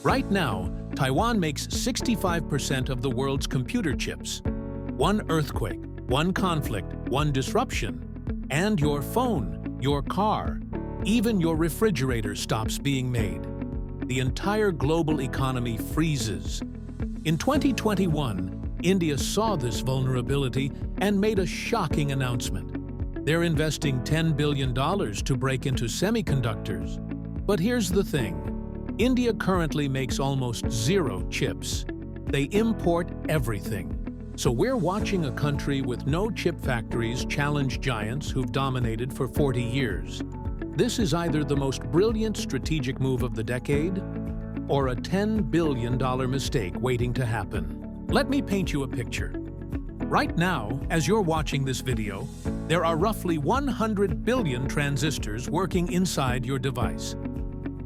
Right now, Taiwan makes 65% of the world's computer chips. One earthquake, one conflict, one disruption, and your phone, your car, even your refrigerator stops being made. The entire global economy freezes. In 2021, India saw this vulnerability and made a shocking announcement. They're investing $10 billion to break into semiconductors. But here's the thing. India currently makes almost zero chips. They import everything. So we're watching a country with no chip factories challenge giants who've dominated for 40 years. This is either the most brilliant strategic move of the decade or a $10 billion mistake waiting to happen. Let me paint you a picture. Right now, as you're watching this video, there are roughly 100 billion transistors working inside your device.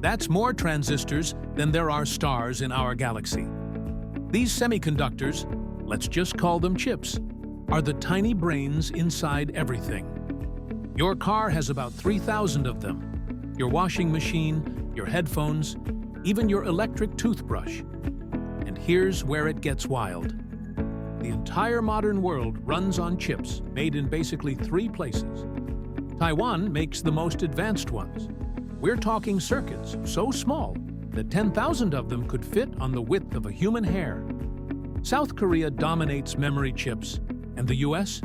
That's more transistors than there are stars in our galaxy. These semiconductors, let's just call them chips, are the tiny brains inside everything. Your car has about 3,000 of them. Your washing machine, your headphones, even your electric toothbrush. And here's where it gets wild. The entire modern world runs on chips made in basically 3 places. Taiwan makes the most advanced ones. We're talking circuits so small that 10,000 of them could fit on the width of a human hair. South Korea dominates memory chips, and the US?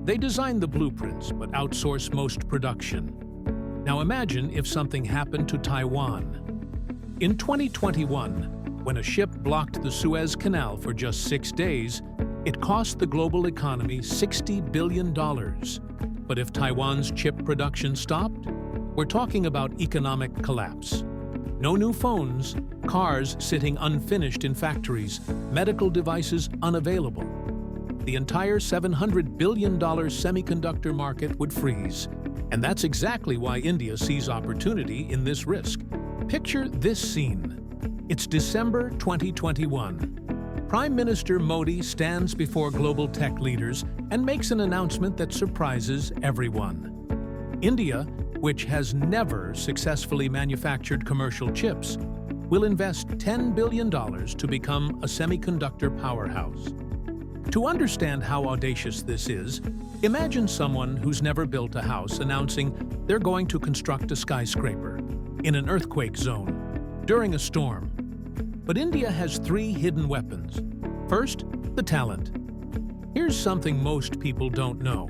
They design the blueprints but outsource most production. Now imagine if something happened to Taiwan. In 2021, when a ship blocked the Suez Canal for just 6 days, it cost the global economy $60 billion. But if Taiwan's chip production stopped, we're talking about economic collapse. No new phones, cars sitting unfinished in factories, medical devices unavailable. The entire $700 billion semiconductor market would freeze. And that's exactly why India sees opportunity in this risk. Picture this scene. It's December 2021. Prime Minister Modi stands before global tech leaders and makes an announcement that surprises everyone. India, which has never successfully manufactured commercial chips, will invest $10 billion to become a semiconductor powerhouse. To understand how audacious this is, imagine someone who's never built a house announcing they're going to construct a skyscraper in an earthquake zone during a storm. But India has 3 hidden weapons. First, the talent. Here's something most people don't know.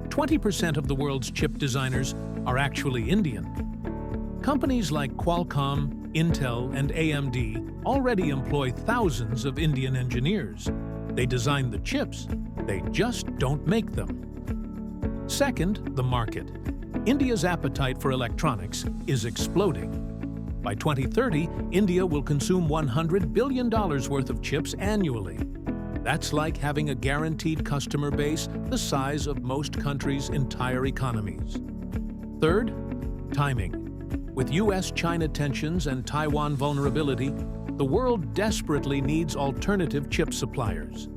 20% of the world's chip designers are actually Indian. Companies like Qualcomm, Intel, and AMD already employ thousands of Indian engineers. They design the chips, they just don't make them. Second, the market. India's appetite for electronics is exploding. By 2030, India will consume $100 billion worth of chips annually. That's like having a guaranteed customer base the size of most countries' entire economies. Third, timing. With US-China tensions and Taiwan vulnerability, the world desperately needs alternative chip suppliers.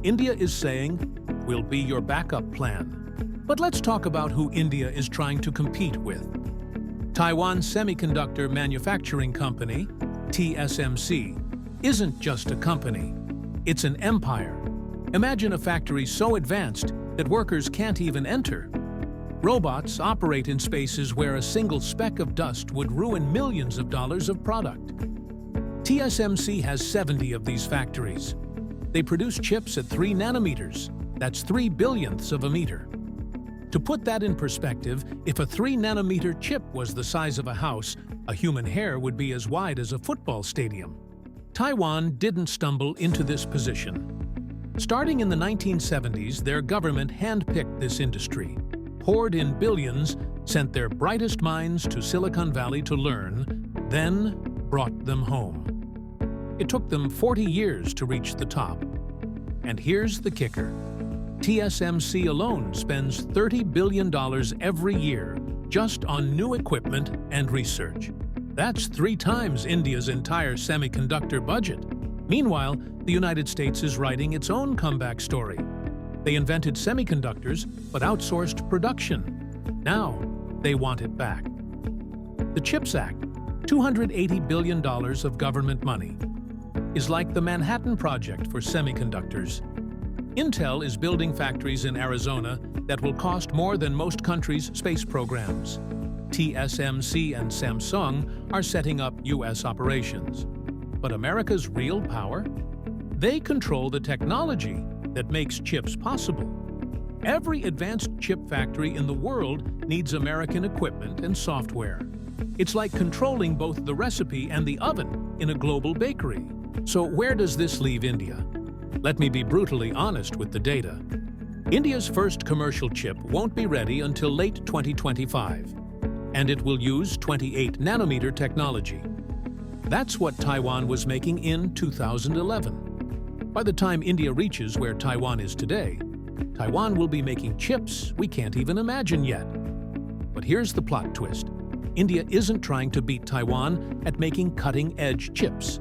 India is saying, "We'll be your backup plan." But let's talk about who India is trying to compete with. Taiwan Semiconductor Manufacturing Company, TSMC, isn't just a company. It's an empire. Imagine a factory so advanced that workers can't even enter. Robots operate in spaces where a single speck of dust would ruin millions of dollars of product. TSMC has 70 of these factories. They produce chips at 3 nanometers. That's 3 billionths of a meter. To put that in perspective, if a 3-nanometer chip was the size of a house, a human hair would be as wide as a football stadium. Taiwan didn't stumble into this position. Starting in the 1970s, their government handpicked this industry, poured in billions, sent their brightest minds to Silicon Valley to learn, then brought them home. It took them 40 years to reach the top. And here's the kicker. TSMC alone spends $30 billion every year just on new equipment and research. That's 3 times India's entire semiconductor budget. Meanwhile, the United States is writing its own comeback story. They invented semiconductors, but outsourced production. Now, they want it back. The CHIPS Act, $280 billion of government money, is like the Manhattan Project for semiconductors. Intel is building factories in Arizona that will cost more than most countries' space programs. TSMC and Samsung are setting up U.S. operations. But America's real power? They control the technology that makes chips possible. Every advanced chip factory in the world needs American equipment and software. It's like controlling both the recipe and the oven in a global bakery. So where does this leave India? Let me be brutally honest with the data. India's first commercial chip won't be ready until late 2025, and it will use 28-nanometer technology. That's what Taiwan was making in 2011. By the time India reaches where Taiwan is today, Taiwan will be making chips we can't even imagine yet. But here's the plot twist. India isn't trying to beat Taiwan at making cutting-edge chips.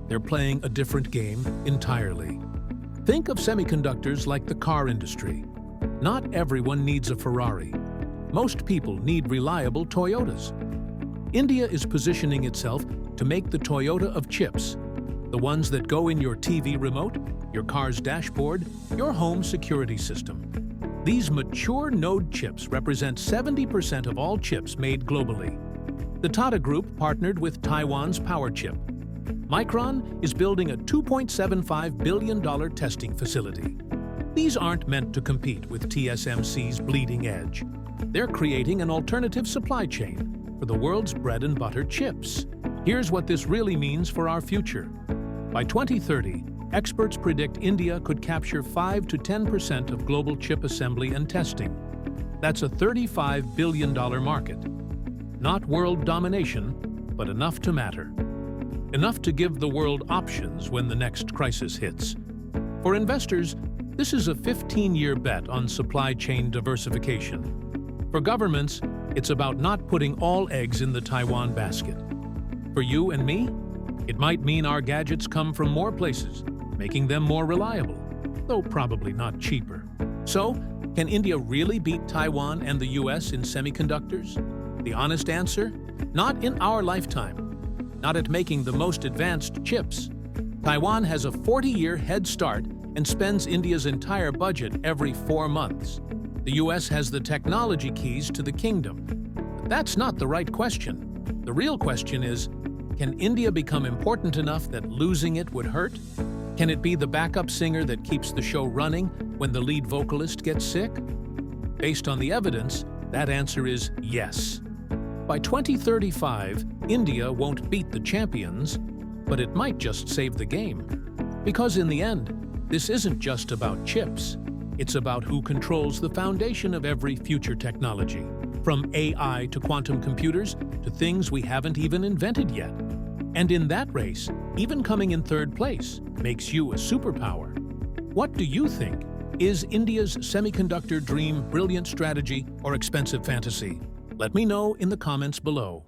They're playing a different game entirely. Think of semiconductors like the car industry. Not everyone needs a Ferrari. Most people need reliable Toyotas. India is positioning itself to make the Toyota of chips, the ones that go in your TV remote, your car's dashboard, your home security system. These mature node chips represent 70% of all chips made globally. The Tata Group partnered with Taiwan's Power Chip. Micron is building a $2.75 billion testing facility. These aren't meant to compete with TSMC's bleeding edge. They're creating an alternative supply chain for the world's bread and butter chips. Here's what this really means for our future. By 2030, experts predict India could capture 5 to 10% of global chip assembly and testing. That's a $35 billion market. Not world domination, but enough to matter. Enough to give the world options when the next crisis hits. For investors, this is a 15-year bet on supply chain diversification. For governments, it's about not putting all eggs in the Taiwan basket. For you and me, it might mean our gadgets come from more places, making them more reliable, though probably not cheaper. So, can India really beat Taiwan and the US in semiconductors? The honest answer? Not in our lifetime. Not at making the most advanced chips. Taiwan has a 40-year head start and spends India's entire budget every 4 months. The US has the technology keys to the kingdom. But that's not the right question. The real question is, can India become important enough that losing it would hurt? Can it be the backup singer that keeps the show running when the lead vocalist gets sick? Based on the evidence, that answer is yes. By 2035, India won't beat the champions, but it might just save the game. Because in the end, this isn't just about chips. It's about who controls the foundation of every future technology, from AI to quantum computers to things we haven't even invented yet. And in that race, even coming in third place makes you a superpower. What do you think? Is India's semiconductor dream brilliant strategy or expensive fantasy? Let me know in the comments below.